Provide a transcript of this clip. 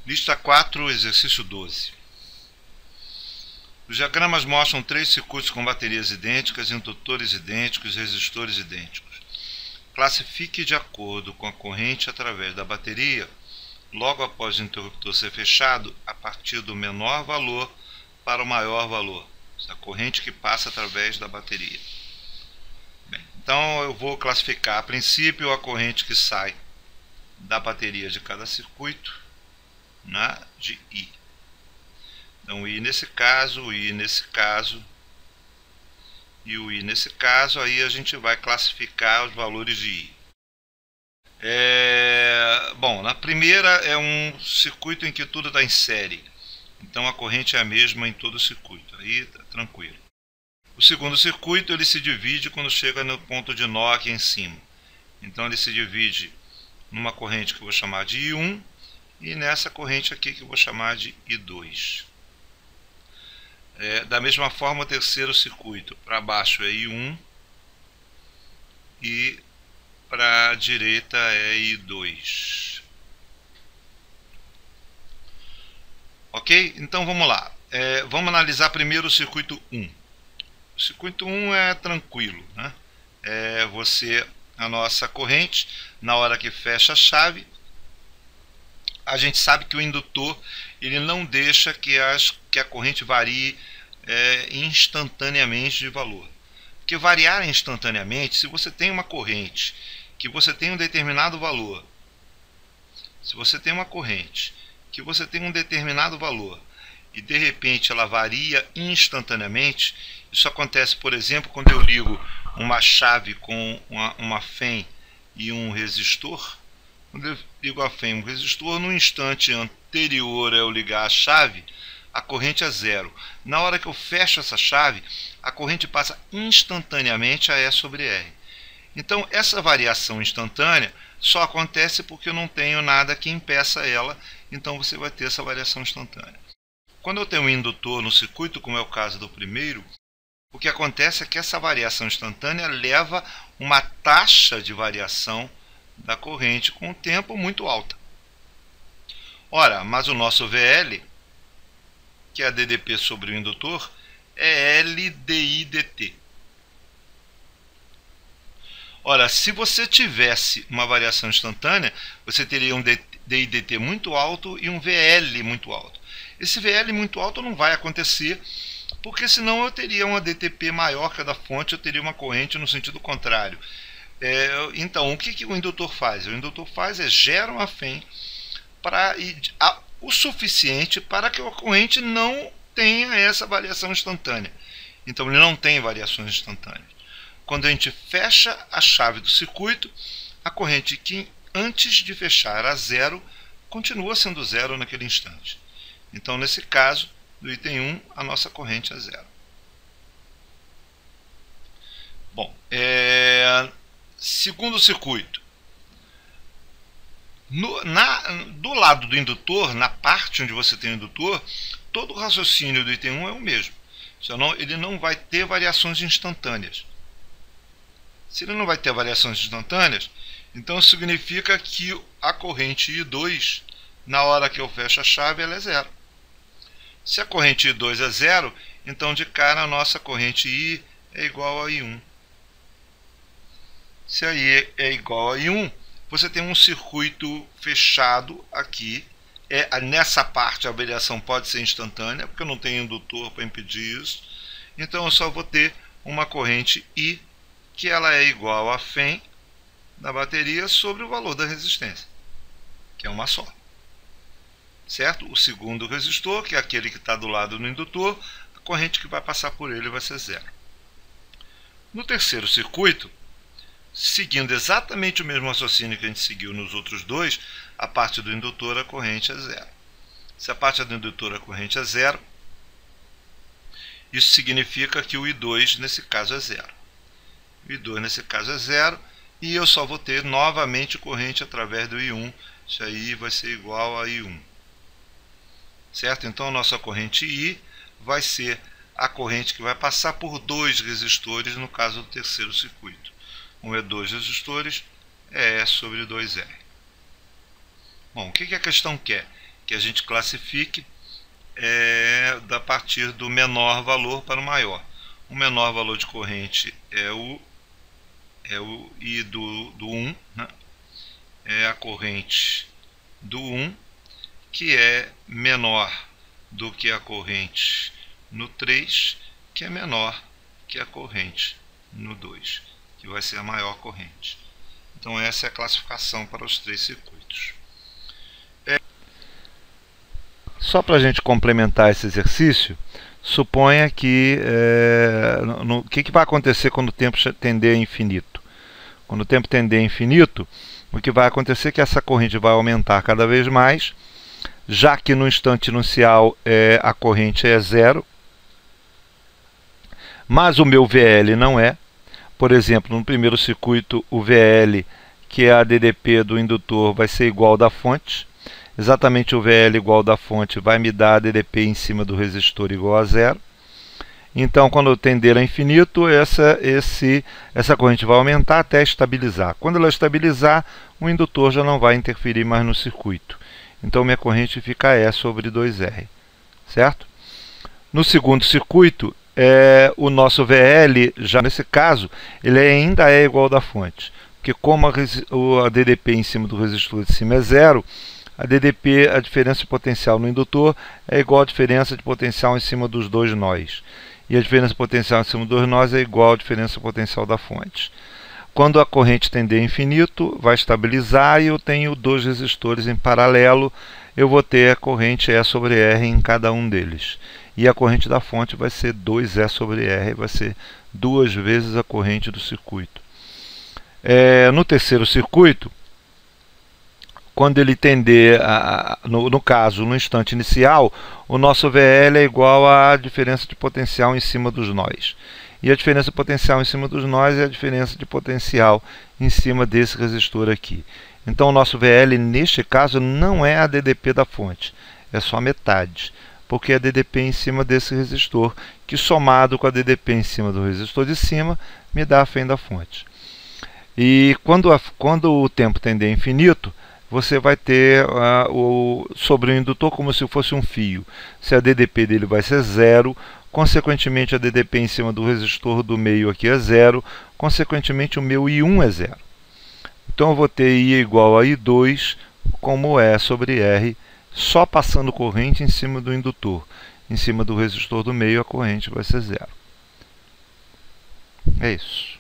Lista 4, exercício 12. Os diagramas mostram 3 circuitos com baterias idênticas, indutores idênticos e resistores idênticos. Classifique de acordo com a corrente através da bateria, logo após o interruptor ser fechado, a partir do menor valor para o maior valor, a corrente que passa através da bateria. Bem, então eu vou classificar a princípio a corrente que sai da bateria de cada circuito, de I. Então, I nesse caso, o I nesse caso e o I nesse caso, aí a gente vai classificar os valores de I. Bom, na primeira é um circuito em que tudo está em série, então a corrente é a mesma em todo o circuito, aí está tranquilo. O segundo circuito ele se divide quando chega no ponto de nó aqui em cima, então ele se divide numa corrente que eu vou chamar de I1 e nessa corrente aqui que eu vou chamar de I2. Da mesma forma, o terceiro circuito, para baixo é I1 e para a direita é I2. Ok? Então vamos lá. Vamos analisar primeiro o circuito 1. O circuito 1 é tranquilo, né? A nossa corrente, na hora que fecha a chave, a gente sabe que o indutor ele não deixa que a corrente varie instantaneamente de valor. Porque variar instantaneamente, se você tem uma corrente que você tem um determinado valor, e de repente ela varia instantaneamente, isso acontece, por exemplo, quando eu ligo uma chave com uma FEM e um resistor. Quando eu ligo a FEM e um resistor, no instante anterior a eu ligar a chave, a corrente é zero. Na hora que eu fecho essa chave, a corrente passa instantaneamente a E sobre R. Então, essa variação instantânea só acontece porque eu não tenho nada que impeça ela, então você vai ter essa variação instantânea. Quando eu tenho um indutor no circuito, como é o caso do primeiro, o que acontece é que essa variação instantânea leva uma taxa de variação da corrente com o tempo muito alta. Ora, mas o nosso VL, que é a DDP sobre o indutor, é LDI/dt. Ora, se você tivesse uma variação instantânea, você teria um DI/dt muito alto e um VL muito alto. Esse VL muito alto não vai acontecer, porque senão eu teria uma DTP maior que a da fonte, eu teria uma corrente no sentido contrário. Então, o que o indutor faz? O indutor gera uma FEM o suficiente para que a corrente não tenha essa variação instantânea. Então, ele não tem variações instantâneas. Quando a gente fecha a chave do circuito, a corrente que antes de fechar era zero, continua sendo zero naquele instante. Então, nesse caso, do item 1, a nossa corrente é zero. Bom, segundo circuito. Do lado do indutor, na parte onde você tem o indutor, todo o raciocínio do item 1 é o mesmo. Senão, ele não vai ter variações instantâneas. Se ele não vai ter variações instantâneas, então significa que a corrente I2, na hora que eu fecho a chave, ela é zero. Se a corrente I2 é zero, então de cara a nossa corrente I é igual a I1. Se a I é igual a I1, você tem um circuito fechado aqui. Nessa parte a variação pode ser instantânea, porque eu não tenho indutor para impedir isso. Então eu só vou ter uma corrente I, que ela é igual a FEM da bateria sobre o valor da resistência, que é uma só. Certo? O segundo resistor, que é aquele que está do lado do indutor, a corrente que vai passar por ele vai ser zero. No terceiro circuito, seguindo exatamente o mesmo raciocínio que a gente seguiu nos outros dois, a parte do indutor a corrente é zero. Se a parte do indutor a corrente é zero, isso significa que o I2 nesse caso é zero. O I2 nesse caso é zero e eu só vou ter novamente corrente através do I1. Isso aí vai ser igual a I1. Certo? Então a nossa corrente I vai ser a corrente que vai passar por dois resistores no caso do terceiro circuito. Um é 2 resistores, é E sobre 2R. Bom, o que a questão quer? que a gente classifique a partir do menor valor para o maior. O menor valor de corrente é o I do 1, né? É a corrente do 1, que é menor do que a corrente no 3, que é menor que a corrente no 2, que vai ser a maior corrente. Então essa é a classificação para os 3 circuitos. Só para a gente complementar esse exercício, suponha que o que vai acontecer quando o tempo tender a infinito? Quando o tempo tender a infinito, o que vai acontecer é que essa corrente vai aumentar cada vez mais, já que no instante inicial a corrente é zero, mas o meu VL não é. Por exemplo, no primeiro circuito, o VL, que é a DDP do indutor, vai ser igual ao da fonte. Exatamente o VL igual ao da fonte vai me dar a DDP em cima do resistor igual a zero. Então, quando eu tender a infinito, essa corrente vai aumentar até estabilizar. Quando ela estabilizar, o indutor já não vai interferir mais no circuito. Então, minha corrente fica E sobre 2R. Certo? No segundo circuito, o nosso VL, já nesse caso, ele ainda é igual ao da fonte. Porque como a DDP em cima do resistor de cima é zero, a DDP, a diferença de potencial no indutor, é igual à diferença de potencial em cima dos dois nós. E a diferença de potencial em cima dos nós é igual à diferença de potencial da fonte. Quando a corrente tender a infinito, vai estabilizar e eu tenho dois resistores em paralelo. Eu vou ter a corrente E sobre R em cada um deles. E a corrente da fonte vai ser 2E sobre R, vai ser 2 vezes a corrente do circuito. No terceiro circuito, quando ele tender, no caso, no instante inicial, o nosso VL é igual à diferença de potencial em cima dos nós. E a diferença de potencial em cima dos nós é a diferença de potencial em cima desse resistor aqui. Então o nosso VL, neste caso, não é a DDP da fonte, é só metade. Porque é a DDP em cima desse resistor, que somado com a DDP em cima do resistor de cima, me dá a fém da fonte. E quando o tempo tender a infinito, você vai ter sobre o indutor como se fosse um fio. Se a DDP dele vai ser zero, consequentemente a DDP em cima do resistor do meio aqui é zero, consequentemente o meu I1 é zero. Então eu vou ter I igual a I2 como E sobre R, só passando corrente em cima do indutor. Em cima do resistor do meio a corrente vai ser zero. É isso.